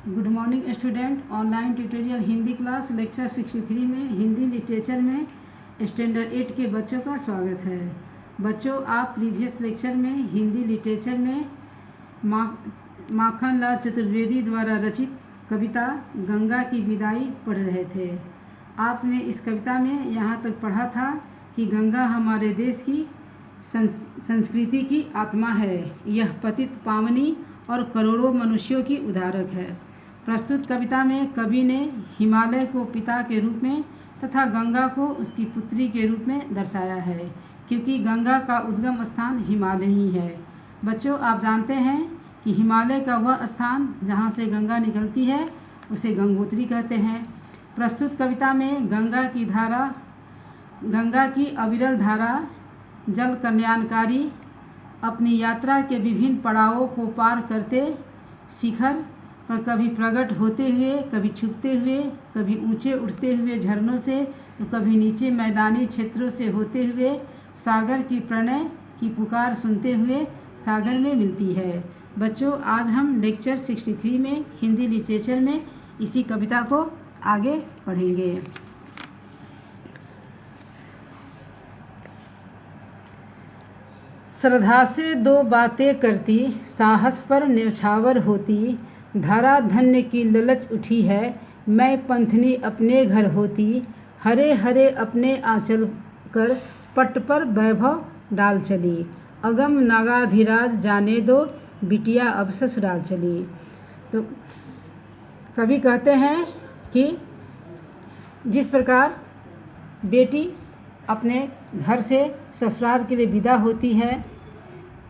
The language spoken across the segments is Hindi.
Good morning student. Online tutorial Hindi class lecture 63 में हिंदी लिटरेचर में स्टैंडर्ड 8 के बच्चों का स्वागत है। बच्चों, आप प्रीवियस लेक्चर में हिंदी लिटरेचर में माखन लाल चतुर्वेदी द्वारा रचित कविता गंगा की विदाई पढ़ रहे थे। आपने इस कविता में यहाँ तक पढ़ा था कि गंगा हमारे देश की संस्कृति की आत्मा है। यह पतित पावनी और करोड़ों मनुष्यों की उद्धारक है। प्रस्तुत कविता में कवि ने हिमालय को पिता के रूप में तथा गंगा को उसकी पुत्री के रूप में दर्शाया है, क्योंकि गंगा का उद्गम स्थान हिमालय ही है। बच्चों, आप जानते हैं कि हिमालय का वह स्थान जहाँ से गंगा निकलती है उसे गंगोत्री कहते हैं। प्रस्तुत कविता में गंगा की अविरल धारा जल कल्याणकारी अपनी यात्रा के विभिन्न पड़ावों को पार करते शिखर पर कभी प्रकट होते हुए, कभी छुपते हुए, कभी ऊंचे उठते हुए झरनों से, तो कभी नीचे मैदानी क्षेत्रों से होते हुए सागर की प्रणय की पुकार सुनते हुए सागर में मिलती है। बच्चों, आज हम लेक्चर 63 में हिंदी लिटरेचर में इसी कविता को आगे पढ़ेंगे। श्रद्धा से दो बातें करती, साहस पर न्यौछावर होती। धरा धन्य की ललच उठी है, मैं पंथनी अपने घर होती। हरे हरे अपने आंचल कर पट पर वैभव डाल चली। अगम नागाधिराज जाने दो, बिटिया अब ससुराल चली। तो कवि कहते हैं कि जिस प्रकार बेटी अपने घर से ससुराल के लिए विदा होती है,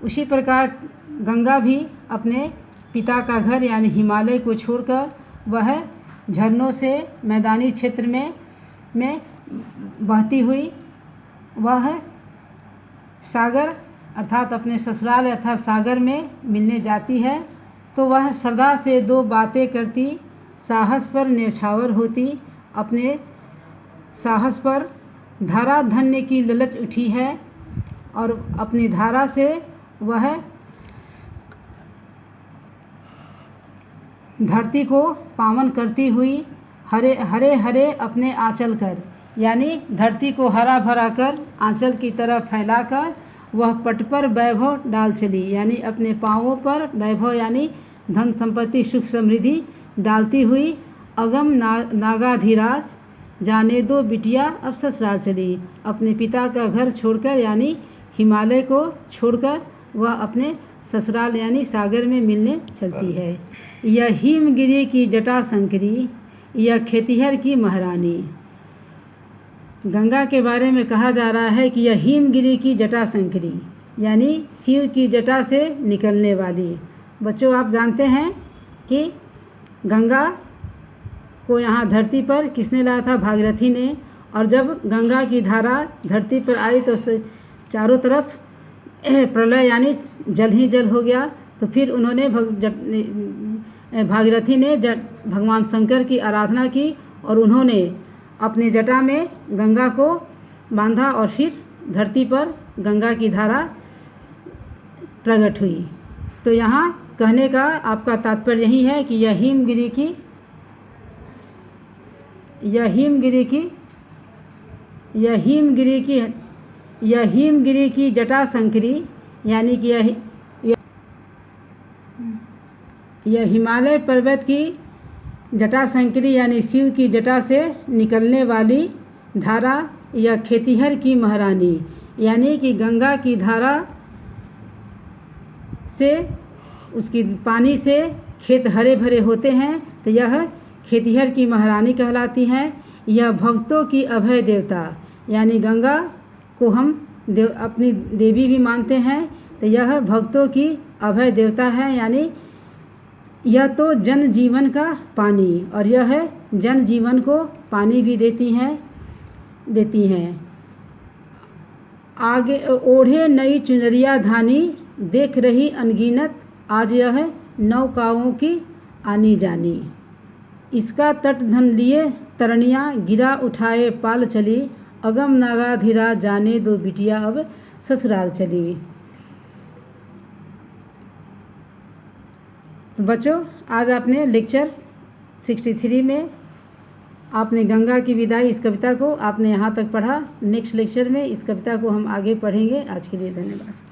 उसी प्रकार गंगा भी अपने पिता का घर यानी हिमालय को छोड़कर वह झरनों से मैदानी क्षेत्र में बहती हुई वह सागर अर्थात अपने ससुराल अर्थात सागर में मिलने जाती है। तो वह श्रद्धा से दो बातें करती, साहस पर न्यौछावर होती। अपने साहस पर धारा धन्य की ललच उठी है और अपनी धारा से वह धरती को पावन करती हुई हरे हरे अपने आंचल कर यानी धरती को हरा भरा कर आंचल की तरफ फैलाकर वह पट पर वैभव डाल चली, यानी अपने पांवों पर वैभव यानी धन संपत्ति सुख समृद्धि डालती हुई। अगम नागाधिराज जाने दो, बिटिया अब ससुराल चली। अपने पिता का घर छोड़कर यानी हिमालय को छोड़कर वह अपने ससुराल यानी सागर में मिलने चलती है। यह हिमगिरी की जटा संकरी, यह खेतिहर की महारानी। गंगा के बारे में कहा जा रहा है कि यह हिमगिरी की जटा संकरी यानी शिव की जटा से निकलने वाली। बच्चों, आप जानते हैं कि गंगा को यहाँ धरती पर किसने लाया था? भागीरथी ने। और जब गंगा की धारा धरती पर आई तो चारों तरफ प्रलय यानी जल ही जल हो गया। तो फिर उन्होंने भागीरथी ने भगवान शंकर की आराधना की और उन्होंने अपनी जटा में गंगा को बांधा और फिर धरती पर गंगा की धारा प्रकट हुई। तो यहाँ कहने का आपका तात्पर्य यही है कि यह हिमगिरी की जटा संकरी यानी कि यह हिमालय पर्वत की जटा संकरी यानी शिव की जटा से निकलने वाली धारा, यह खेतिहर की महारानी यानी कि गंगा की धारा से उसकी पानी से खेत हरे भरे होते हैं, तो यह खेतिहर की महारानी कहलाती हैं। यह भक्तों की अभय देवता यानी गंगा को हम अपनी देवी भी मानते हैं, तो यह भक्तों की अभय देवता है। यानी यह तो जन जीवन का पानी और यह है जन जीवन को पानी भी देती हैं। आगे ओढ़े नई चुनरिया धानी, देख रही अनगिनत आज यह नौकाओं की आनी जानी। इसका तट धन लिए तरनियाँ, गिरा उठाए पाल चली। अगम नागाधिराज जाने दो, बिटिया अब ससुराल चली। तो बच्चों, आज आपने लेक्चर 63 में आपने गंगा की विदाई इस कविता को आपने यहाँ तक पढ़ा। नेक्स्ट लेक्चर में इस कविता को हम आगे पढ़ेंगे। आज के लिए धन्यवाद।